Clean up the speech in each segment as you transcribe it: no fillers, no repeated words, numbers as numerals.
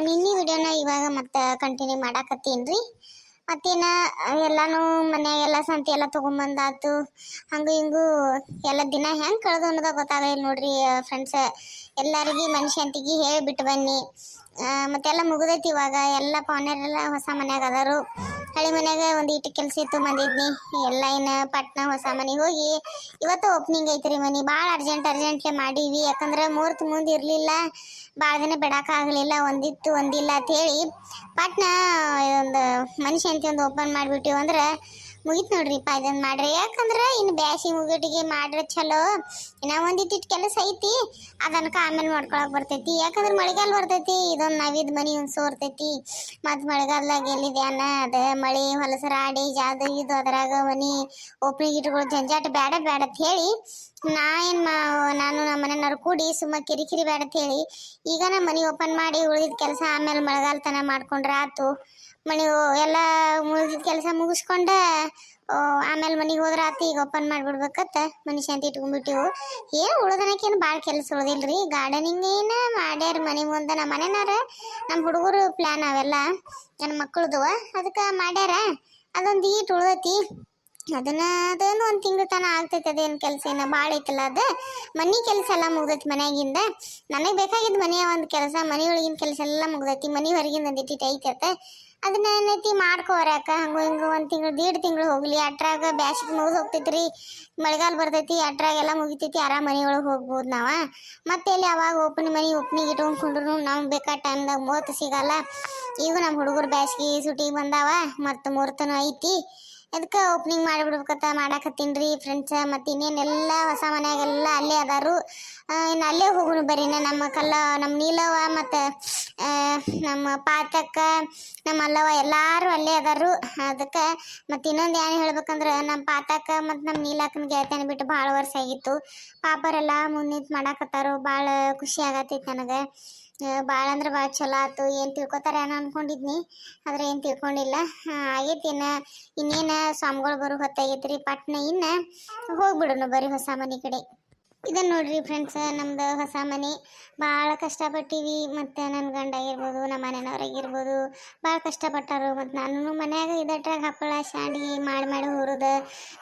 ನಿನ್ನೆ ವಿಡಿಯೋನ ಇವಾಗ ಮತ್ತೆ ಕಂಟಿನ್ಯೂ ಮಾಡಾಕತ್ತೀನಿ. ಮತ್ತೇನ ಎಲ್ಲಾನು ಮನ್ಯಾಗೆಲ್ಲ ಸಂತಿ ಎಲ್ಲ ತೊಗೊಂಬಂದಾತು. ಹಂಗೂ ಹಿಂಗೂ ಎಲ್ಲ ದಿನ ಹೆಂಗೆ ಕಳೆದು ಅನ್ನೋದ ಗೊತ್ತಾಗಲ್ಲ ನೋಡ್ರಿ ಫ್ರೆಂಡ್ಸ್. ಎಲ್ಲರಿಗೆ ಮನುಷ್ಯಂತಿಗೆ ಹೇಳಿಬಿಟ್ಟು ಬನ್ನಿ. ಮತ್ತೆಲ್ಲ ಮುಗಿದೈತಿ ಇವಾಗ. ಎಲ್ಲ ಪಾವನೆರೆಲ್ಲ ಹೊಸ ಮನ್ಯಾಗ ಅದಾರು. ಹಳೆ ಮನ್ಯಾಗ ಒಂದು ಇಟ್ಟು ಕೆಲಸ ಇತ್ತು ಬಂದಿದ್ನಿ. ಎಲ್ಲ ಏನು ಪಟ್ನ ಹೊಸ ಮನೆಗೆ ಹೋಗಿ ಇವತ್ತು ಓಪನಿಂಗ್ ಐತ್ರಿ ಮನೆ. ಭಾಳ ಅರ್ಜೆಂಟ್ಲೆ ಮಾಡೀವಿ. ಯಾಕಂದ್ರೆ ಮುಹೂರ್ತ ಮುಂದೆ ಇರಲಿಲ್ಲ, ಭಾಳ ದಿನ ಬಿಡೋಕ್ಕಾಗಲಿಲ್ಲ. ಒಂದಿತ್ತು ಒಂದಿಲ್ಲ ಅಂಥೇಳಿ ಪಟ್ನ ಒಂದು ಮನುಷ್ಯಂತಿ ಒಂದು ಓಪನ್ ಮಾಡಿಬಿಟ್ಟಿವಿ ಅಂದ್ರೆ ಮುಗೀತು ನೋಡ್ರಿಪ್ಪ. ಇದನ್ನು ಮಾಡ್ರಿ. ಯಾಕಂದ್ರೆ ಇನ್ನು ಬ್ಯಾಸಿ ಮುಗಿಟಿಗೆ ಮಾಡ್ರೆ ಚಲೋ. ಇನ್ನು ಒಂದಿಟ್ಟಿಟ್ಟು ಕೆಲಸ ಐತಿ, ಅದನ್ಕ ಆಮೇಲೆ ಮಾಡ್ಕೊಳಕ್ಕೆ ಬರ್ತೈತಿ. ಯಾಕಂದ್ರೆ ಮಳೆಗಾಲ ಬರ್ತೈತಿ. ಇದೊಂದು ನಾವಿದ್ ಮನೆ ಒಂದು ಸೋರ್ತೈತಿ. ಮತ್ತು ಮಳೆಗಾಲದಾಗ ಎಲ್ಲಿದ್ಯಾನ ಅದು ಮಳೆ ಹೊಲಸರಾಡಿ ಜಾದು ಇದು ಅದರಾಗ ಮನೆ ಓಪನಿಂಗ್ ಇಟ್ಕೊಳ್ಳೋ ಜಂಜಾಟ ಬೇಡ ಅಂತ ಹೇಳಿ ನಾನು ನಮ್ಮ ಮನೆಯವ್ರು ಕೂಡಿ ಸುಮ್ಮ ಕಿರಿಕಿರಿ ಬೇಡ ಅಂತ ಹೇಳಿ ಈಗ ನಮ್ಮ ಮನೆ ಓಪನ್ ಮಾಡಿ ಉಳಿದಿದ್ದ ಕೆಲಸ ಆಮೇಲೆ ಮಳೆಗಾಲ ತನ ಮಾಡ್ಕೊಂಡ್ರೆ ಆತು. ಮನೆ ಎಲ್ಲ ಮುಗಿದ ಕೆಲಸ ಮುಗಿಸ್ಕೊಂಡ ಆಮೇಲೆ ಮನೆಗೆ ಹೋದ್ರೆ ಆತು. ಈಗ ಓಪನ್ ಮಾಡಿಬಿಡ್ಬೇಕತ್ತ ಮನುಷ್ಯ ಅಂತ ಇಟ್ಕೊಂಡ್ಬಿಟ್ಟಿವು. ಏನು ಉಳ್ದನಕ್ಕೇನು ಭಾಳ ಕೆಲಸ ಉಳ್ದಿಲ್ರಿ. ಗಾರ್ಡನಿಂಗ್ ಏನು ಮಾಡ್ಯಾರ ಮನೆ ಮುಂದೆ. ನಮ್ಮ ಮನೆಯವ್ರ ನಮ್ಮ ಹುಡುಗರು ಪ್ಲ್ಯಾನ್ ಅವೆಲ್ಲ ನನ್ನ ಮಕ್ಕಳದು ಅದಕ್ಕೆ ಮಾಡ್ಯಾರ. ಅದೊಂದು ಈಟ್ ಉಳ್ದೈತಿ. ಅದೇನು ಒಂದು ತಿಂಗಳು ತನ ಆಗ್ತೈತೆ. ಅದೇನು ಕೆಲಸ ಏನೋ ಭಾಳ ಐತಲ್ಲ. ಅದು ಮನೆ ಕೆಲಸ ಎಲ್ಲ ಮುಗ್ದೈತಿ ಮನ್ಯಾಗಿಂದ. ನನಗೆ ಬೇಕಾಗಿದ್ದು ಮನೆಯ ಒಂದು ಕೆಲಸ, ಮನೆಯೊಳಗಿನ ಕೆಲಸ ಎಲ್ಲ ಮುಗ್ದೈತಿ. ಮನೆ ಹೊರಗಿಂದ ಒಂದು ಇಟ್ಟಿಟ್ಟು ಐತೈತೆ. ಅದನ್ನ ಏನೈತಿ ಮಾಡ್ಕೋರಕ್ಕ ಹಂಗೂ ಹಿಂಗೂ ಒಂದು ತಿಂಗಳು 1.5 ತಿಂಗಳು ಹೋಗ್ಲಿ. ಅಟ್ರಾಗ ಬ್ಯಾಸಿಗೆ ಮುಗಿದು ಹೋಗ್ತೈತ್ರಿ, ಮಳೆಗಾಲ ಬರ್ತೈತಿ. ಅಟ್ರಾಗೆಲ್ಲ ಮುಗಿತೈತಿ, ಆರಾಮ ಮನೆಯೊಳಗೆ ಹೋಗ್ಬೋದು ನಾವು. ಮತ್ತೆ ಎಲ್ಲಿ ಅವಾಗ ಓಪನಿಂಗ್ ಇಟ್ಕೊಂಡ್ರು ನಾವು ಬೇಕಾದ ಟೈಮ್ದಾಗ ಮೂವತ್ತು ಸಿಗಲ್ಲ. ಈಗ ನಮ್ಮ ಹುಡುಗರು ಬ್ಯಾಸಿಗೆ ಸುಟಿಗೆ ಬಂದಾವ, ಮತ್ತು ಮುಹೂರ್ತನೂ ಐತಿ. ಅದಕ್ಕೆ ಓಪನಿಂಗ್ ಮಾಡಿಬಿಡ್ಬೇಕಂತ ಮಾಡಾಕತ್ತೀನಿ ರೀ ಫ್ರೆಂಡ್ಸ. ಮತ್ತು ಇನ್ನೇನೆಲ್ಲ ಹೊಸ ಮನ್ಯಾಗೆಲ್ಲ ಅಲ್ಲೇ ಅದಾರು. ಇನ್ನು ಅಲ್ಲೇ ಹೋಗುನು ಬರ್ರಿ. ನಮ್ಮ ನೀಲವ ಮತ್ತು ನಮ್ಮ ಪಾತಕ್ಕ ನಮ್ಮ ಅಲ್ಲವ ಎಲ್ಲರೂ ಅಲ್ಲೇ ಅದಾರು. ಅದಕ್ಕೆ ಮತ್ತು ಇನ್ನೊಂದು ಏನು ಹೇಳ್ಬೇಕಂದ್ರೆ ನಮ್ಮ ಪಾತಕ್ಕ ಮತ್ತು ನಮ್ಮ ನೀಲಕ್ಕನ ಗೆಳತನ ಬಿಟ್ಟು ಭಾಳ ವರ್ಷ ಆಗಿತ್ತು. ಪಾಪರೆಲ್ಲ ಮುಂದಿಟ್ಟು ಮಾಡಾಕತ್ತಾರು. ಭಾಳ ಖುಷಿ ಆಗತ್ತೈತಿ ನನಗೆ. ಭಾಳ ಅಂದ್ರೆ ಭಾಳ ಚಲೋ ಆಯ್ತು. ಏನು ತಿಳ್ಕೊತಾರೆ ಏನೋ ಅಂದ್ಕೊಂಡಿದ್ನಿ, ಆದರೆ ಏನು ತಿಳ್ಕೊಂಡಿಲ್ಲ. ಆಗೈತಿ. ಇನ್ನೇನು ಸ್ವಾಮಿಗಳು ಬರೋ ಹೊತ್ತಾಗೈತ್ರಿ ಪಟ್ನ. ಇನ್ನು ಹೋಗ್ಬಿಡೋಣ ಬರ್ರಿ ಹೊಸ ಮನೆ ಕಡೆ. ಇದನ್ನು ನೋಡ್ರಿ ಫ್ರೆಂಡ್ಸ್, ನಮ್ದು ಹೊಸ ಮನೆ. ಭಾಳ ಕಷ್ಟಪಟ್ಟಿವಿ. ಮತ್ತು ನನ್ನ ಗಂಡ ಆಗಿರ್ಬೋದು, ನಮ್ಮ ಮನೆಯವ್ರಾಗಿರ್ಬೋದು ಭಾಳ ಕಷ್ಟಪಟ್ಟಾರು. ಮತ್ತು ನಾನು ಮನ್ಯಾಗ ಇದಟ್ರಾಗ ಹಪ್ಪಳ ಶಾಂಡ್ಗಿ ಮಾಡಿ ಹುರಿದು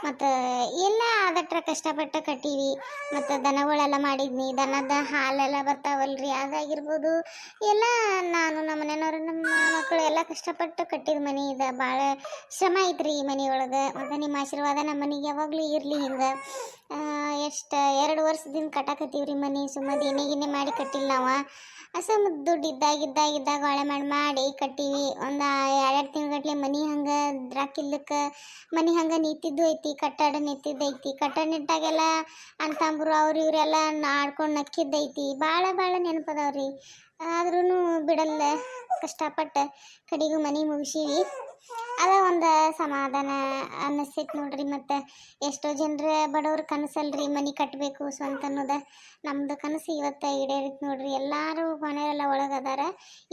ಮತ್ತು ಎಲ್ಲ ಅದಟ್ರ ಕಷ್ಟಪಟ್ಟು ಕಟ್ಟೀವಿ. ಮತ್ತು ದನಗಳೆಲ್ಲ ಮಾಡಿದ್ನಿ. ದನದ ಹಾಲೆಲ್ಲ ಬರ್ತಾವಲ್ರಿ, ಅದಾಗಿರ್ಬೋದು ಎಲ್ಲ ನಾನು ನಮ್ಮ ಮನೆಯವ್ರು ನಮ್ಮ ಮಕ್ಕಳು ಎಲ್ಲ ಕಷ್ಟಪಟ್ಟು ಕಟ್ಟಿದ ಮನೆ. ಇದು ಭಾಳ ಶ್ರಮ ಐತ್ರಿ ಈ ಮನೆಯೊಳಗೆ. ಮತ್ತು ನಿಮ್ಮ ಆಶೀರ್ವಾದ ನಮ್ಮ ಮನೆಗೆ ಯಾವಾಗಲೂ ಇರಲಿ. ಹಿಂಗೆ ಎಷ್ಟು 2 ವರ್ಷದಿಂದ ಕಟ್ಟಾಕತ್ತೀವ್ರಿ ಮನೆ. ಸುಮ್ಮನೆ ಏನೇ ಮಾಡಿ ಕಟ್ಟಿಲ್ಲ ನಾವು. ದುಡ್ಡು ಇದ್ದಾಗ ಹೊಳೆ ಮಾಡಿ ಕಟ್ಟೀವಿ. ಒಂದು 2 ತಿಂಗಳಗಟ್ಲೆ ಮನೆ ಹಂಗೆ ದ್ರಾಕಿಲ್ಲಕ್ಕೆ ಮನೆ ಹಂಗೆ ನಿಂತಿದ್ದು ಐತಿ. ಕಟ್ಟಡ ನಿಂತಿದ್ದೈತಿ. ಕಟ್ಟಡ ನಿಟ್ಟಾಗೆಲ್ಲ ಅಂತಂಬ್ರು ಅವ್ರು ಇವರೆಲ್ಲ ಆಡ್ಕೊಂಡು ನಕ್ಕಿದ್ದೈತಿ. ಭಾಳ ನೆನಪದವ್ರಿ. ಆದ್ರೂ ಬಿಡಲ್ಲ, ಕಷ್ಟಪಟ್ಟು ಕಡೆಗೂ ಮನೆ ಮುಗಿಸೀವಿ. ಅದ ಒಂದು ಸಮಾಧಾನ ಅನ್ನಿಸ್ತೈತಿ ನೋಡ್ರಿ. ಮತ್ತು ಎಷ್ಟೋ ಜನರ ಬಡವ್ರ ಕನಸಲ್ರಿ ಮನೆ ಕಟ್ಟಬೇಕು ಸ್ವಂತ ಅನ್ನೋದು. ನಮ್ಮದು ಕನಸು ಇವತ್ತು ಈಡೇರಿತು ನೋಡ್ರಿ. ಎಲ್ಲರೂ ಮನೆಯೆಲ್ಲ ಒಳಗದಾರ.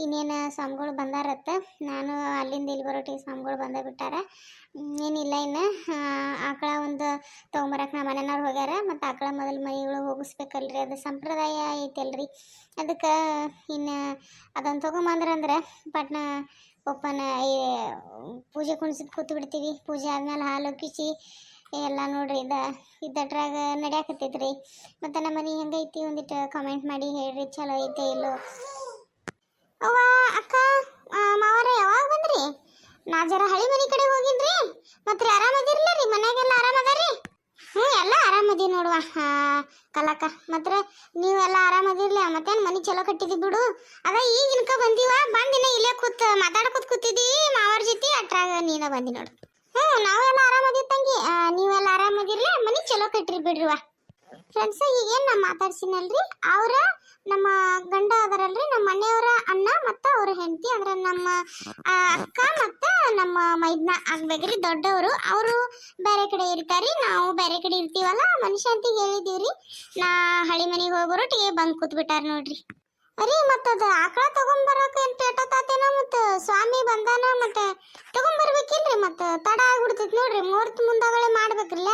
ಇನ್ನೇನು ಸ್ವಾಮಿಗಳು ಬಂದಾರತ್ತ. ನಾನು ಅಲ್ಲಿಂದ ಇಲ್ಲಿ ಬರೋಟಿಗೆ ಸ್ವಾಮಿಗಳು ಬಂದೇ ಬಿಟ್ಟಾರ. ಏನಿಲ್ಲ, ಇನ್ನು ಆಕಳ ಒಂದು ತೊಗೊಂಬರಕ್ಕೆ ನಮ್ಮ ಮನೆಯವ್ರು ಹೋಗ್ಯಾರ. ಮತ್ತು ಆಕಳ ಮೊದಲು ಮನೆಗಳು ಹೋಗಿಸ್ಬೇಕಲ್ರಿ, ಅದು ಸಂಪ್ರದಾಯ ಐತಲ್ರಿ. ಅದಕ್ಕೆ ಇನ್ನು ಅದನ್ನು ತೊಗೊಂಬಂದ್ರಂದ್ರೆ ಪಟ್ನ ಓಪನ್ ಪೂಜೆ ಕುಣಿಸಿದ್ ಕೂತು ಬಿಡ್ತೀವಿ. ಪೂಜೆ ಆದ್ಮೇಲೆ ಹಾಲು ಕಿಸಿ ಎಲ್ಲ ನೋಡ್ರಿ ಇದ್ದಟ್ರಾಗ ನಡೆಯಾಕತ್ತೈತ್ರಿ. ಮತ್ತು ನಮ್ಮ ಮನೆ ಹೆಂಗೈತಿ ಒಂದಿಟ್ಟು ಕಮೆಂಟ್ ಮಾಡಿ ಹೇಳ್ರಿ, ಚಲೋ ಐತೆ ಇಲ್ಲೋ. ಅವ್ವ ಅಕ್ಕ ಮಾವಾರ ಯಾವಾಗ ಬಂದ್ರಿ? ನಾ ಜರ ಹಳಿ ಮನೆ ಕಡೆ ಹೋಗಿನ್ರಿ. ಮತ್ತು ಆರಾಮದಿರ್ಲ ರೀ? ಮನ್ಯಾಗೆಲ್ಲ ಆರಾಮದಾರ್ರಿ? ಎಲ್ಲ ಆರಾಮದಿ ನೋಡುವ ಕಲಕ. ಮಾತ್ರ ನೀವೆಲ್ಲ ಆರಾಮದಿರ್ಲಿ. ಮತ್ತೇನು ಮನೆ ಚಲೋ ಕಟ್ಟಿದಿ ಬಿಡು. ಅದ ಈಗಿನ್ಕ ಬಂದೀವ. ಬಂದಿನ ಇಲ್ಲೇ ಮಾತಾಡ್ಕೊತ ಮಾವರ ಜೊತೆ. ಅಟ್ರಾಗ ನೀನ ಬಂದಿ ನೋಡು. ನಾವೆಲ್ಲ ಆರಾಮದಿ ತಂಗಿ. ನೀವೆಲ್ಲ ಆರಾಮದಿರ್ಲಿ. ಮನೆ ಚಲೋ ಕಟ್ಟಿರಿ ಬಿಡ್ರಿವ. ಫ್ರೆಂಡ್ಸ್, ಈಗೇನು ನಾ ಮಾತಾಡ್ಸಿನಲ್ರಿ, ಅವ್ರ ನಮ್ಮ ಗಂಡ ಅದರಲ್ರಿ, ನಮ್ಮ ಮನೆಯವರ ಅಣ್ಣ ಮತ್ತು ಅವ್ರ ಹೆಂಡತಿ, ಅಂದ್ರೆ ನಮ್ಮ ಅಕ್ಕ ಮತ್ತು ನಮ್ಮ ಮೈದ್ನ ಆಗ್ಬೇಕ್ರಿ ದೊಡ್ಡವರು. ಅವರು ಬೇರೆ ಕಡೆ ಇರ್ತಾರಿ, ನಾವು ಬೇರೆ ಕಡೆ ಇರ್ತೀವಲ್ಲ. ಮನುಷ್ಯ ಅಂತ ಹೇಳಿದೀವ್ರಿ. ನಾ ಹಳಿ ಮನೆಗೆ ಹೋಗ್ಬರೋಟಿಗೆ ಬಂದು ಕೂತ್ಬಿಟ್ಟಾರ ನೋಡ್ರಿ. ಅರಿ ಮತ್ತದ ಆಕಳ ತಗೊಂಬರಕ ಏನು ಪೇಟತಾತೇನೋ. ಮತ್ತು ಸ್ವಾಮಿ ಬಂದಾನ, ಮತ್ತು ತಗೊಂಬರ್ಬೇಕಿಲ್ರಿ. ಮತ್ತು ತಡ ಆಗ್ಬಿಡ್ತೈತಿ ನೋಡ್ರಿ. ಮುಹೂರ್ತ ಮುಂದಾಗಲೇ ಮಾಡ್ಬೇಕ್ರಲ್ಲ.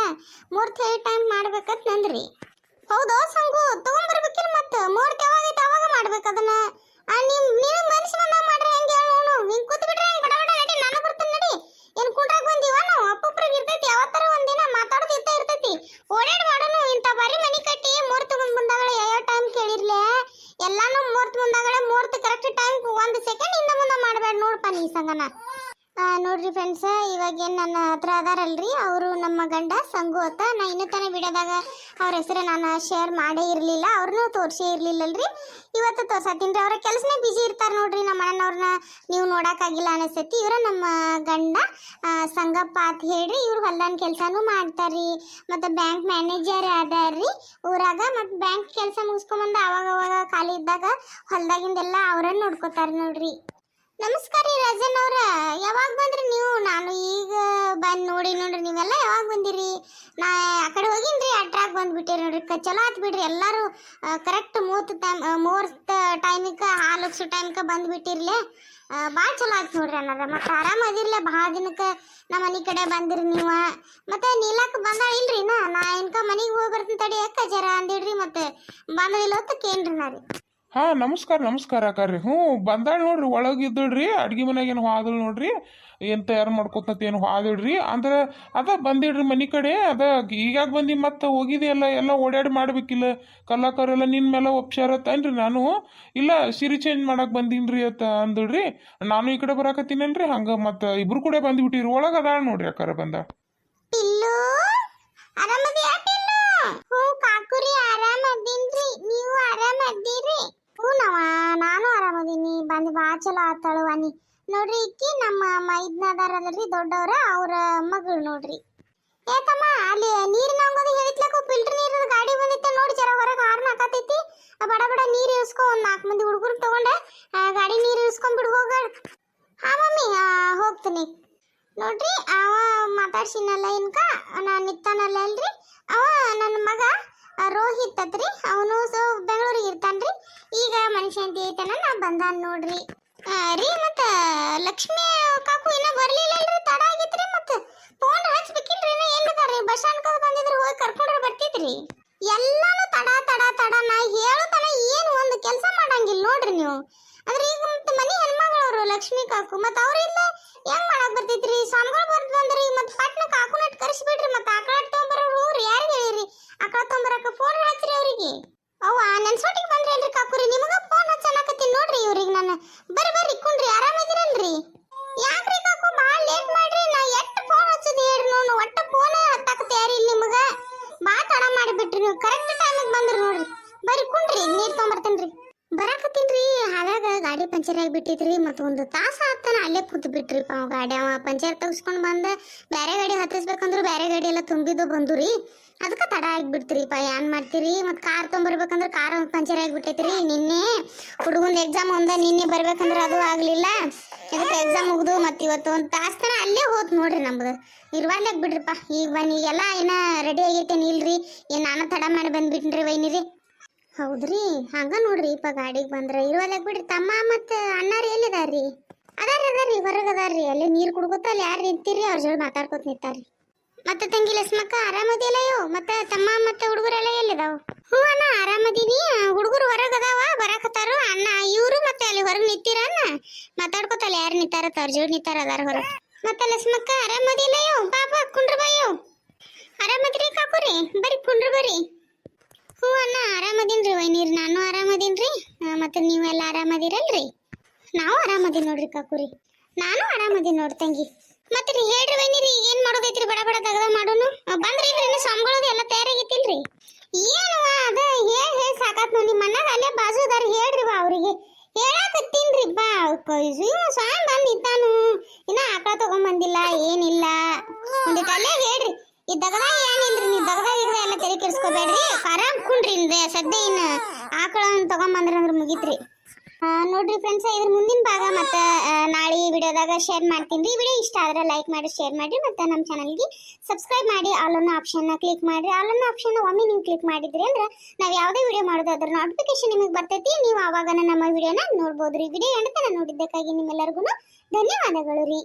ಮುಹೂರ್ತ ಹೇಳಿ ಟೈಮ್ ಮಾಡ್ಬೇಕಂತ ನಂದ್ರಿ. ಹೌದೋ ಸಂಗು? ತಗೊಂಬರ್ಬೇಕಿಲ್ಲ. ಮತ್ತು ಮುಹೂರ್ತ ಯಾವಾಗೈತೆ ಅವಾಗ ಮಾಡ್ಬೇಕು ಅದನ್ನ. ನೀವು ಮನಸ್ಸು ಬಂದಾಗ ಟೈಮ್ 1 ಸೆಕೆಂಡ್ ಇಂದ ಮುಂದೆ ಮಾಡಬೇಡ ನೋಡಪ್ಪ ನೀ ಸಂಗನ. ನೋಡ್ರಿ ಫ್ರೆಂಡ್ಸ್, ಇವಾಗ ಏನು ನನ್ನ ಹತ್ರ ಅದಾರಲ್ರಿ ಅವರು ನಮ್ಮ ಗಂಡ ಸಂಗು ಅಂತ. ನಾ ಇನ್ನೂ ತನಕ ವಿಡಿಯೋದಾಗ ಅವ್ರ ಹೆಸರು ನಾನು ಶೇರ್ ಮಾಡೇ ಇರಲಿಲ್ಲ, ಅವ್ರನ್ನೂ ತೋರಿಸೇ ಇರಲಿಲ್ಲಲ್ರಿ. ಇವತ್ತು ತೋರ್ಸತ್ತೀನಿ ರೀ. ಅವರ ಕೆಲಸನೇ ಬಿಜಿ ಇರ್ತಾರೆ ನೋಡ್ರಿ. ನಮ್ಮ ಅಣ್ಣನವ್ರನ್ನ ನೀವು ನೋಡೋಕ್ಕಾಗಿಲ್ಲ ಅನಿಸ್ತೈತಿ. ಇವರ ನಮ್ಮ ಗಂಡ ಸಂಗಪ್ಪ ಅಂತ ಹೇಳ್ರಿ. ಇವ್ರು ಹೊಲ್ದಾನ ಕೆಲಸನೂ ಮಾಡ್ತಾರ್ರಿ, ಮತ್ತು ಬ್ಯಾಂಕ್ ಮ್ಯಾನೇಜರ್ ಅದಾರ್ರಿ ಊರಾಗ. ಮತ್ತು ಬ್ಯಾಂಕ್ ಕೆಲಸ ಮುಗಿಸ್ಕೊಂಬಂದು ಅವಾಗ ಖಾಲಿ ಇದ್ದಾಗ ಹೊಲ್ದಾಗಿಂದೆಲ್ಲ ಅವ್ರನ್ನ ನೋಡ್ಕೋತಾರೆ ನೋಡ್ರಿ. ನಮಸ್ಕಾರ ರೀ ರಾಜನ್ ಅವ್ರ, ಯಾವಾಗ ಬಂದ್ರಿ ನೀವು? ನಾನು ಈಗ ಬಂದು ನೋಡ್ರಿ ನೀವೆಲ್ಲ ಯಾವಾಗ ಬಂದಿರಿ? ನಾ ಆ ಕಡೆ ಹೋಗಿನ್ರಿ, ಅಟ್ರಾಕ್ ಬಂದ್ಬಿಟ್ಟಿರಿ ನೋಡ್ರಿ. ಚಲೋ ಆತ್ ಬಿಡ್ರಿ, ಎಲ್ಲರೂ ಕರೆಕ್ಟ್ ಮುಹೂರ್ತ ಟೈಮಿಗೆ ಹಾಲು ಉಗ್ಸೋ ಟೈಮ್ಗೆ ಬಂದ್ಬಿಟ್ಟಿರ್ಲೆ. ಭಾಳ ಚಲೋ ಆಯ್ತು ನೋಡ್ರಿ ಅನ್ನೋದ. ಮತ್ತು ಆರಾಮ ಅದಿರ್ಲೆ, ಭಾಳ ದಿನಕ್ಕೆ ನಮ್ಮ ಮನೆ ಕಡೆ ಬಂದಿರಿ ನೀವು. ಮತ್ತು ನೀಲಕ್ಕೆ ಬಂದ ಇಲ್ರಿ ನಾ ಇನ್ಕ ಮನೆಗೆ ಹೋಗಿ ಬರ್ತೀನಿ ತಡಿ ಯಾಕೆ ಜರ ಅಂದಿಡ್ರಿ. ಮತ್ತು ಬಂದಿಲ್ಲ ಹೊತ್ತಕ್ಕೇನ್ರಿ ನಾ ರೀ. ನಮಸ್ಕಾರ ಅಕ್ಕಾರಿ. ಬಂದಾಳ ನೋಡ್ರಿ, ಒಳಗಿದ್ದಳ್ರಿ. ಅಡ್ಗೆ ಮನ್ಯಾಗ ಏನು ಹಾದಳು ನೋಡ್ರಿ, ಏನು ತಯಾರು ಮಾಡ್ಕೊತಂತ ಏನು ಹಾದಿಡ್ರಿ ಅಂದ್ರೆ ಅದ ಬಂದಿಡ್ರಿ ಮನೆ ಕಡೆ. ಅದ ಈಗಾಗ ಬಂದು ಮತ್ತೆ ಹೋಗಿದೆಯಲ್ಲ, ಎಲ್ಲ ಓಡಾಡಿ ಮಾಡ್ಬೇಕಿಲ್ಲ. ಕಲಾಕಾರೆಲ್ಲ ನಿನ್ನ ಮೇಲೆ ಒಪ್ಸ್ಯಾರತ್ತನ್ರಿ. ನಾನು ಇಲ್ಲ ಸೀರೆ ಚೇಂಜ್ ಮಾಡಕ್ಕೆ ಬಂದೀನ್ರಿ ಅಂತ ಅಂದಳ್ರಿ. ನಾನು ಈ ಕಡೆ ಬರಾಕತ್ತೀನಲ್ರಿ, ಹಂಗೆ ಮತ್ತೆ ಇಬ್ರು ಕೂಡ ಬಂದ್ಬಿಟ್ಟಿರಿ. ಒಳಗೆ ಅದಾಳ ನೋಡ್ರಿ ಅಕ್ಕಾರ ಬಂದ. Pill ಆರಾಮದಿಯಾ pill? ಕಾಕುರಿ ಆರಾಮದೀನ್ರಿ, ನೀವು ಆರಾಮದ್ದೀರಿ? ನಾನು ಆರಾಮದೀನಿ. ಬಂದು ಭಾಳ ಚಲೋ ಆತಾಳುವ ನೀ ನೋಡ್ರಿ. ಇಕ್ಕಿ ನಮ್ಮ ಮೈದ್ನದಾರಲ್ರಿ ದೊಡ್ಡವ್ರ, ಅವ್ರ ಮಗಳು ನೋಡ್ರಿ. ಏತಮ್ಮ ಅಲ್ಲಿ ನೀರಿನ ಅಂಗೋದು ಹೇಳಿತ್ಲಕ್ಕ, ಫಿಲ್ಟರ್ ನೀರಿನ ಗಾಡಿ ಬಂದಿತ್ತ ನೋಡಿ, ಜರ ಹೊರಗೆ ಹಾರ್ನ ಹಾಕತೈತಿ. ಬಡ ನೀರು ಇಳಿಸ್ಕೊ. ಒಂದು 4 ಮಂದಿ ಹುಡುಗರು ತಗೊಂಡೆ ಗಾಡಿ ನೀರು ಇಳಿಸ್ಕೊಂಡ್ಬಿಡು ಹೋಗ. ಹಾ ಮಮ್ಮಿ ಹೋಗ್ತೀನಿ ನೋಡ್ರಿ. ಅವ ಮಾತಾಡ್ಸಿನಲ್ಲ ಇನ್ಕ ನಾನು ನಿತ್ತಾನಲ್ಲ ಅಲ್ರಿ, ಅವ ನನ್ನ ಮಗ ರೋಹಿತ್ ಅತ್ರಿ. ಅವನು ಬೆಂಗಳೂರಿಗೆ ಇರ್ತಾನ್ರಿ. ಈಗ ಮನುಷ್ಯಂತಿ ಐತನ ನಾ ಬಂದಾನ ನೋಡ್ರಿ. ರೀ ಮತ್ತ ಲಕ್ಷ್ಮಿ ಕಾಕು ಇನ್ನೂ ಬರ್ಲಿಲ್ಲಲ್ರಿ, ತಡ ಆಗಿತ್ರಿ. ಮತ್ತೆ ಫೋನ್ ಹಚ್ಬೇಕಿಲ್ರಿ, ಇನ್ನೂ ಎಲ್ಲಿದಾರ್ರಿ? ಬಸ್ ಸ್ಟ್ಯಾಂಡ್ ಬಂದಿದ್ರು, ಹೋಗಿ ಕರ್ಕೊಂಡ್ರೆ ಬರ್ತಿದ್ರಿ. ಎಲ್ಲಾನು ತಡ ತಡ ತಡ. ನಾ ಹೇಳುತ್ತಾನ ಏನು ಒಂದು ಕೆಲಸ ಮಾಡಂಗಿಲ್ಲ ನೋಡ್ರಿ ನೀವು. ಅಂದ್ರೆ ಈಗ ಮತ್ತೆ ಮನೆ ಹೆಣ್ಮಗಳವ್ರು ಲಕ್ಷ್ಮಿ ಕಾಕು, ಮತ್ತೆ ಅವ್ರಿಲ್ಲ ಹೆಂಗ್ ಮಾಡಕ್ ಬರ್ತೈತ್ರಿ? ಸ್ವಾಮಿಗಳು ಬರ್ದು ಬಂದ್ರಿ, ಮತ್ತೆ ಪಟ್ನ ಕಾಕು ನಟ್ ಕರ್ಸಿಬಿಡ್ರಿ. ಮತ್ತೆ ಆಕಳ ತೊಗೊಂಬರೋರು ಹೋಗ್ರಿ, ಯಾರಿಗೆ ಹೇಳಿರಿ? ಆಕಳ ತೊಗೊಂಬರಕ ಫೋನ್ ಹಚ್ಚ್ರಿ ಅವ್ರಿಗೆ. ಅವ್ವ ನೆನ್ಸೋಟಿಗೆ ಬಂದ್ರಿ ಅಲ್ರಿ ಕಾಕುರಿ, ನಿಮಗ ಫೋನ್ ಹಚ್ಚನಾಕತ್ತೀನಿ ನೋಡ್ರಿ ಇವ್ರಿಗೆ ನಾನು. ಬರ್ರಿ ಕುಂಡ್ರಿ, ಆರಾಮದಿರಲ್ರಿ? ಯಾಕ್ರಿ ಕಾಕು ಭಾಳ ಲೇಟ್ ಮಾಡ್ರಿ? ನಾ ಎಟ್ಟು ಫೋನ್ ಹಚ್ಚೋದು ಹೇಳ್ರಿ ನೋಡು, ಒಟ್ಟು ಫೋನ್ ಹತ್ತಾಕ ತಯಾರಿಲ್ಲ ನಿಮಗ. ಭಾಳ ತಡ ಮಾಡಿಬಿಟ್ರಿ ನೀವು, ಕರೆಕ್ಟ್ ಟೈಮಿಗೆ ಬಂದ್ರಿ ನೋಡ್ರಿ. ಬರ್ರಿ ಕುಂಡ್ರಿ, ನೀರು ತೊಗೊಂಬರ್ತೇನ್ರಿ. ಬರಾಕತ್ತೀನ್ರಿ, ಹಾದಾಗ ಗಾಡಿ ಪಂಚರ್ ಆಗಿಬಿಟ್ಟಿದ್ರಿ. ಮತ್ತು ಒಂದು ತಾಸು ಆತನ ಅಲ್ಲೇ ಕೂತು ಬಿಟ್ರಿಪ್ಪ ಅವ ಗಾಡಿ. ಅವ ಪಂಚರ್ ತೆಗಿಸ್ಕೊಂಡು ಬಂದ ಬೇರೆ ಗಾಡಿ ಹತ್ತಿಸ್ಬೇಕಂದ್ರು ಬೇರೆ ಗಾಡಿ ಎಲ್ಲ ತುಂಬಿದ್ದು ಬಂದು ರೀ. ಅದಕ್ಕೆ ತಡ ಆಗಿಬಿಡ್ತೀರಿಪ್ಪ, ಏನು ಮಾಡ್ತೀರಿ? ಮತ್ತು ಕಾರ್ ತೊಗೊಂಬರ್ಬೇಕಂದ್ರೆ ಕಾರ್ ಪಂಚರ್ ಆಗಿಬಿಟ್ಟೈತ್ರಿ. ನಿನ್ನೆ ಹುಡುಗಂದು ಎಕ್ಸಾಮ್ ನಿನ್ನೆ ಬರ್ಬೇಕಂದ್ರೆ ಅದು ಆಗಲಿಲ್ಲ. ಇದಕ್ಕೆ ಎಕ್ಸಾಮ್ ಮುಗಿದು ಮತ್ತು ಇವತ್ತು ಒಂದು ತಾಸು ತನ ಅಲ್ಲೇ ಹೋತ್ ನೋಡ್ರಿ ನಮ್ದು. ಇರ್ವಾರ್ಲಾಗ ಬಿಡ್ರಿಪ್ಪ. ಈಗ ಬನ್ನಿ ಎಲ್ಲ ಏನೋ ರೆಡಿ ಆಗೈತೇನು ಇಲ್ರಿ? ಏನು ನಾನು ತಡ ಮಾಡಿ ಬಂದ್ಬಿಟ್ರಿ ವೈನಿರಿ. ಹೌದ್ರಿ, ಹಂಗ ನೋಡ್ರಿ ಇಪ್ಪ ಗಾಡಿಗೆ ಬಂದ್ರೆ ಇರುವಲ್ಲಾಗ ಬಿಡ್ರಿ. ತಮ್ಮ ಮತ್ತು ಅಣ್ಣಾರಿ ಎಲ್ಲಿದಾರ್ರಿ? ಅದಾರ್ರಿ ಹೊರಗೆ ಅದಾರ್ರಿ. ಅಲ್ಲಿ ನೀರು ಕುಡ್ಕೋತ ಅಲ್ಲಿ ಯಾರು ನಿಂತೀರಿ ಅವ್ರ ಜೋಡಿ ಮಾತಾಡ್ಕೊತ ನಿಂತಾರ್ರಿ. ಮತ್ತೆ ತಂಗಿ ಲಕ್ಷ್ಮಕ್ಕ ಆರಾಮದಿಲ್ಲ? ಯೋ ಮತ್ತೆ ತಮ್ಮ ಮತ್ತೆ ಹುಡುಗರೆಲ್ಲ ಎಲ್ಲಿದಾವ? ಹ್ಞೂ ಅಣ್ಣ ಆರಾಮದೀನಿ. ಹುಡುಗರು ಹೊರಗೆ ಅದಾವ, ಬರಾಕತ್ತಾರು. ಅಣ್ಣ ಇವರು ಮತ್ತೆ ಅಲ್ಲಿ ಹೊರಗೆ ನಿಂತೀರ ಅಣ್ಣ ಮಾತಾಡ್ಕೊತ ಅಲ್ಲಿ ಯಾರು ನಿಂತಾರತ್ತ ಅವ್ರ ಜೋಡಿ ನಿಂತಾರ ಅದಾರ ಹೊರಗೆ. ಮತ್ತೆ ಲಕ್ಷ್ಮಕ್ಕ ಆರಾಮದಿಲ್ಲ? ಯೋ ಬಾಬಾ ಕುಂಡ್ರ ಬಾಯೋ. ಆರಾಮದ್ರಿ ಕಾಕುರಿ? ಬರ್ರಿ ಕುಂಡ್ರ ಬರ್ರಿ. ಹ್ಞೂ ಅಣ್ಣ ಆರಾಮದೀನ್ರಿ ವೈನೀರಿ, ನಾನು ಆರಾಮದೀನ್ರಿ. ಮತ್ತೆ ನೀವೆಲ್ಲ ಆರಾಮದಿರಲ್ರಿ? ನಾವು ಆರಾಮದೀನಿ ನೋಡ್ರಿ ಕಾಕುರಿ. ನಾನು ಆರಾಮದೀನಿ ನೋಡ್ರಿ ತಂಗಿ. ಮತ್ತೆ ರೀ ಹೇಳ್ರಿ ವೈನೀರಿ, ಈಗ ಏನು ಮಾಡೋದೈತ್ರಿ? ಬಡ ದಗದ ಮಾಡೋನು ಬಂದ್ರಿ ಇಲ್ರಿ? ಇನ್ನು ಸ್ವಾಮಿಗಳದು ಎಲ್ಲ ತಯಾರಾಗೈತಿಲ್ರಿ? ಏನು ಅದ ಹೇಳಿ ಸಾಕಾತ್ ನೋಡಿ. ನಿಮ್ಮ ಮಣ್ಣಾಗ ಅಲ್ಲೇ ಬಾಜು ಅದಾರ, ಹೇಳ್ರಿ ಬಾ ಅವ್ರಿಗೆ. ಹೇಳಾಕತ್ತೀನ್ರಿ ಬಾ. ಸ್ವಾಮಿ ಬಂದು ಇದ್ದಾನು, ಇನ್ನ ಆಕಳ ತಗೊಂಬಂದಿಲ್ಲ ಏನಿಲ್ಲ. ಒಂದಿಟ್ಟು ಅಲ್ಲೇ ಹೇಳ್ರಿ. ಈ ದಗದಾಗ ಏನಿಲ್ರಿ, ನೀವು ದಗದಾಗ ಎಲ್ಲ ತೆರೆ ಕೆಡಿಸ್ಕೋಬೇಡ್ರಿ, ಆರಾಮ್ ಕುಂಡ್ರಿ. ಸದ್ಯ ಇನ್ನು ಆಕಳ ತಗೊಂಬಂದ್ರಿ ಅಂದ್ರೆ ಮುಗಿತ್ರಿ. ನೋಡ್ರಿ ಫ್ರೆಂಡ್ಸ್, ಇದ್ರ ಮುಂದಿನ ಭಾಗ ಮತ್ತೆ ನಾಳೆ ವಿಡಿಯೋದಾಗ ಶೇರ್ ಮಾಡ್ತೀನಿ. ಈ ವಿಡಿಯೋ ಇಷ್ಟ ಆದ್ರೆ ಲೈಕ್ ಮಾಡಿ, ಶೇರ್ ಮಾಡಿ, ಮತ್ತೆ ನಮ್ಮ ಚಾನಲ್ಗೆ ಸಬ್ಸ್ಕ್ರೈಬ್ ಮಾಡಿ. ಆಲ್ ಅನ್ನೋ ಆಪ್ಷನ್ನ ಕ್ಲಿಕ್ ಮಾಡಿ. ಆಲ್ ಅನ್ನೋ ಆಪ್ಷನ್ ಒಮ್ಮೆ ನೀವು ಕ್ಲಿಕ್ ಮಾಡಿದ್ರಿ ಅಂದ್ರೆ ನಾವು ಯಾವುದೇ ವಿಡಿಯೋ ಮಾಡೋದು ಅದ್ರ ನೋಟಿಫಿಕೇಶನ್ ನಿಮಗೆ ಬರ್ತೈತಿ. ನೀವು ಆವಾಗ ನಮ್ಮ ವಿಡಿಯೋನ ನೋಡ್ಬೋದ್ರಿ. ವಿಡಿಯೋ ಎಂಡ್ ತನಕ ನೋಡಿದ್ದಕ್ಕಾಗಿ ನಿಮ್ಮೆಲ್ಲರಿಗೂ ಧನ್ಯವಾದಗಳು ರೀ.